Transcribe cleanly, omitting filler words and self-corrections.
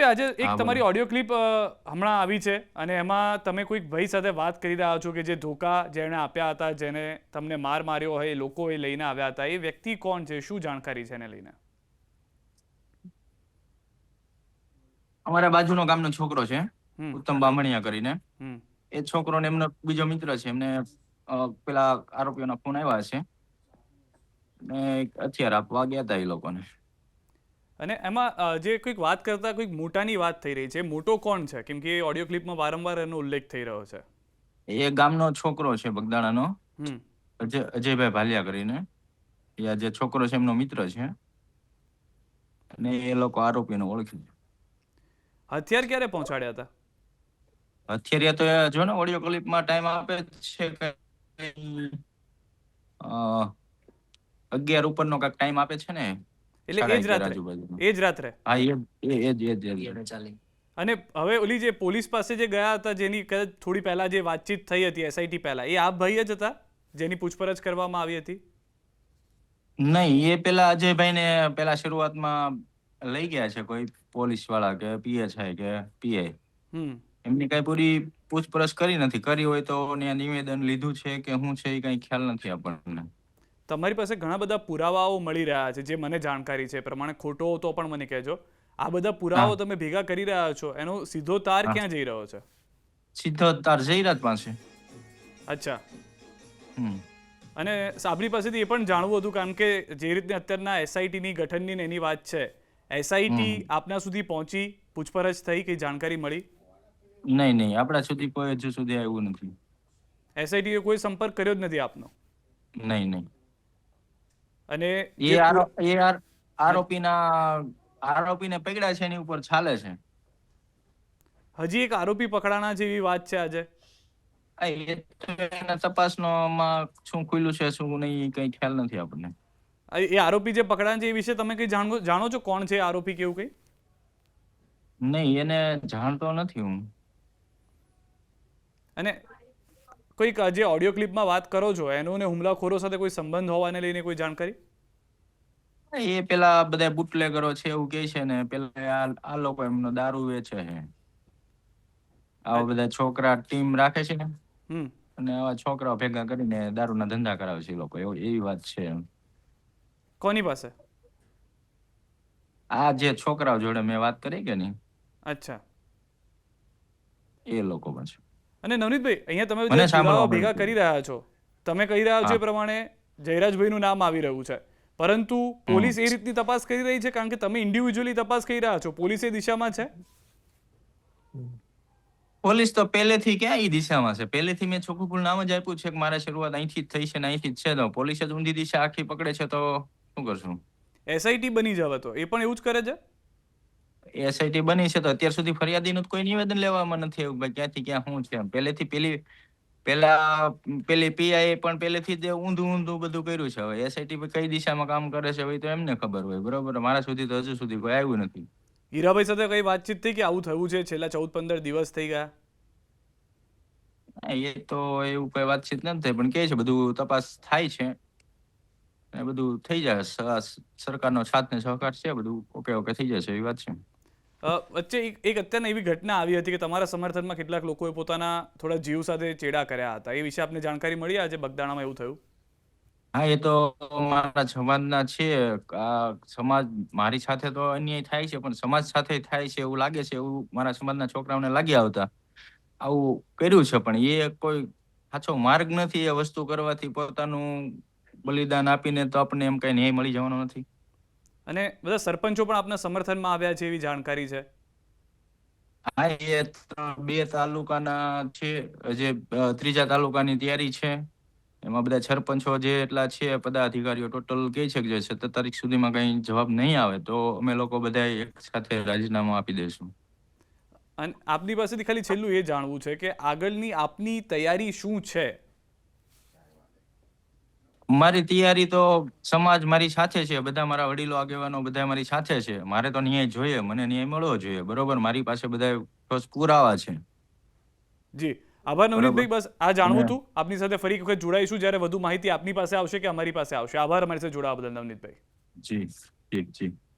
નવનીતભાઈ, આજે એક હા બોલો. તમારી ઓડિયો ક્લિપ હમણાં આવી છે અને એમાં તમે કોઈક ભાઈ સાથે વાત કરી રહ્યા છો કે જે ધોકા જેણે આપ્યા હતા, જેને તમને માર માર્યો હોય, એ લોકો એ લઈને આવ્યા હતા. એ વ્યક્તિ કોણ છે, શું જાણકારી છે એને લઈને? અમારા બાજુનો ગામનો છોકરો છે, હમ ઉત્તમ બામણિયા કરીને. હમ એ છોકરોને એમનો બીજો મિત્ર છે, એમને પેલા આરોપીઓના ફોન આવ્યા છે ને હથિયાર આપવા ગયા હતા એ લોકોને. અને એમાં જે કોઈક વાત કરતા કોઈક મોટાની વાત થઈ રહી છે, મોટો કોણ છે? કેમ કે એ ઓડિયો ક્લિપમાં વારંવાર એનો ઉલ્લેખ થઈ રહ્યો છે. એ ગામનો છોકરો છે, બગદાણાનો, હમ અજયભાઈ ભાલિયા કરીને. એ જે છોકરો છે એમનો મિત્ર છે અને એ લોકો આરોપીને ઓળખી છે. હથિયાર ક્યારે પહોંચાડ્યા હતા? અત્યારે તો જો ને ઓડિયો ક્લિપમાં ટાઈમ આપે છે કે 11 ઉપરનો કાંઈક ટાઈમ આપે છે ને, એટલે એ જ 11:30 રાત્રે? આજુબાજુનો. એ જ રાત્રે? હા એ જ. અને હવે ઓલી જે પોલીસ પાસે જે ગયા હતા, જેની કદાચ થોડી પહેલા જે વાતચીત થઈ હતી એસઆઈટી પહેલા, એ આપ ભાઈ જ હતા જેની પૂછપરછ કરવામાં આવી હતી? નહીં, એ પેલા અજયભાઈને પેલા શરૂઆતમાં લઈ ગયા છે કોઈ પોલીસ વાળા કે પીએસઆઈ કે પીઆઈ. હમ એમની કઈ પૂરી પૂછપરછ કરી નથી. કરી હોય તો ત્યાં નિવેદન લીધું છે કે શું છે એ કઈ ખ્યાલ નથી આપણને. તમારી પાસે ઘણા બધા પુરાવાઓ મળી રહ્યા છે, જે મને જાણકારી છે એ પ્રમાણે. ખોટો તો પણ મને કહેજો. આ બધા હા પુરાવાઓ તમે ભેગા કરી રહ્યા છો, એનો સીધો તાર હા, ક્યાં જઈ રહ્યો છે? સીધો તાર જયરાજ પાસે. અચ્છા. હમ અને આપણી પાસેથી એ પણ જાણવું હતું, કારણ કે જે રીતે અત્યારના એસઆઈટીની ગઠનની ને એની વાત છે, એસઆઈટી હમ આપના સુધી પહોંચી, પૂછપરછ થઈ, કઈ જાણકારી મળી? નહીં, આપણા સુધી કોઈ હજુ સુધી આવ્યું નથી. એસઆઈટીએ કોઈ સંપર્ક કર્યો જ નથી આપનો? નહીં. અને એ જે આરો એ આર હા, આરોપીને પકડ્યા છે એની ઉપર ચાલે છે. હજી એક આરોપી પકડાના જેવી વાત છે આજે? એ તો એના તપાસમાં શું ખુલ્લું છે શું નહીં કઈ ખ્યાલ નથી આપણને. એ આરોપી જે પકડાના છે એ વિશે તમે કઈ જાણો છો? કોણ છે આરોપી કેવું કઈ? નહીં, એને જાણતો નથી હું. અને કોઈક જે ઓડિયો ક્લિપમાં વાત કરો છો, એનો ને હુમલાખોરો સાથે કોઈ સંબંધ હોવાને લઈને કોઈ જાણકારી? એ પેલા બધા બુટલેગરો છે એવું કે છે ને, પેલા આ લોકો એમનો દારૂ વેચે છે. આવા બધા છોકરા ટીમ રાખે છે ને, હમ અને આવા છોકરાઓ ભેગા કરીને દારૂના ધંધા કરાવે છે એ લોકો, એવી વાત છે. કોની પાસે? આ જે છોકરાઓ જોડે મેં વાત કરી કે નહીં, અચ્છા. એ લોકો પાસે. અને નવનીતભાઈ, અહીંયા તમે જે મને પુરાવા સાંભળવા ભેગા મળ્યું કરી રહ્યા છો, તમે કહી રહ્યા છો હા. એ પ્રમાણે જયરાજભાઈનું નામ આવી રહ્યું છે, પરંતુ હમ પોલીસ એ રીતની તપાસ કરી રહી છે? કારણ કે તમે ઇન્ડિવિજ્યુઅલી તપાસ કરી રહ્યા છો, પોલીસ એ દિશામાં છે? પોલીસ તો પહેલેથી ક્યાં ઈ દિશામાં છે? પહેલેથી મેં ચોખ્ખું નામ જ આપ્યું છે કે મારા શરૂઆત અહીંથી જ થઈ છે ને અહીંથી જ છે. તો પોલીસ જ ઊંધી દિશા આખી પકડે છે તો શું કરશું? એસઆઈટી બની જાવ તો એ પણ એવું જ કરે છે? એસઆઈટી બની છે તો અત્યાર સુધી ફરિયાદીનું કોઈ નિવેદન લેવામાં નથી આવ્યું ભાઈ ક્યાંથી ક્યાં શું છે. પહેલેથી પેલી પીઆઈ પણ પહેલેથી જ ઊંધું બધું કર્યું છે. હવે એસઆઈટી કઈ દિશામાં કામ કરે છે હોય તો એમને ખબર હોય. બરોબર, મારા સુધી તો હજુ સુધી કોઈ આવ્યું નથી. હીરાભાઈ સાથે કઈ વાતચીત થઈ કે આવું થયું છે છેલ્લા 14-15 દિવસ થઈ ગયા? એ તો એવું કઈ વાતચીત નથી થઈ, પણ કે છે બધું તપાસ થાય છે અને બધું થઈ જાય. સરકારનો સાથ ને સહકાર છે, બધું ઓકે થઈ જશે એવી વાત છે. વચ્ચે એક અત્યારના એવી ઘટના આવી હતી કે તમારા સમર્થનમાં કેટલાક લોકોએ પોતાના થોડા જીવ સાથે ચેડા કર્યા હતા. એ વિશે આપને જાણકારી મળી આજે બગદાણામાં એવું થયું? હા, એ તો મારા સમાજના છે. આ સમાજ મારી સાથે તો અન્યાય થાય છે, પણ સમાજ સાથે થાય છે એવું લાગે છે, એવું મારા સમાજના છોકરાઓને લાગી આવતા આવું કર્યું છે. પણ એ કોઈ સાચો માર્ગ નથી. એ વસ્તુ કરવાથી પોતાનું બલિદાન આપીને તો આપણને એમ કઈ ન્યાય મળી જવાનો નથી. અને બધા સરપંચો પણ આપના સમર્થનમાં આવ્યા છે એવી જાણકારી છે? હા, એ બે તાલુકાના છે, જે ત્રીજા તાલુકાની તૈયારી છે. એમાં બધા સરપંચો જે એટલા છે પદાધિકારીઓ ટોટલ કહે છે કે જે 17 તારીખ સુધીમાં કઈ જવાબ નહીં આવે તો અમે લોકો બધા એક સાથે રાજીનામું આપી દઈશું. અને આપની પાસેથી ખાલી છેલ્લું એ જાણવું છે કે આગળની આપની તૈયારી શું છે? મારી તૈયારી તો સમાજ મારી સાથે છે, બધા મારા વડીલો આગેવાનો બધા મારી સાથે છે. મારે તો ન્યાય જોઈએ, મને ન્યાય મળવો જોઈએ. બરોબર, મારી પાસે બધા ઠોસ પુરાવા છે. જી, આભાર બરોબર. નવનીતભાઈ. બસ આ જાણવું અને હતું. આપની સાથે ફરી એક વખત જોડાઈશું જ્યારે વધુ માહિતી આપની પાસે આવશે કે અમારી પાસે આવશે. આભાર અમારી સાથે જોડાવા બદલ નવનીતભાઈ. જી, ઠીક.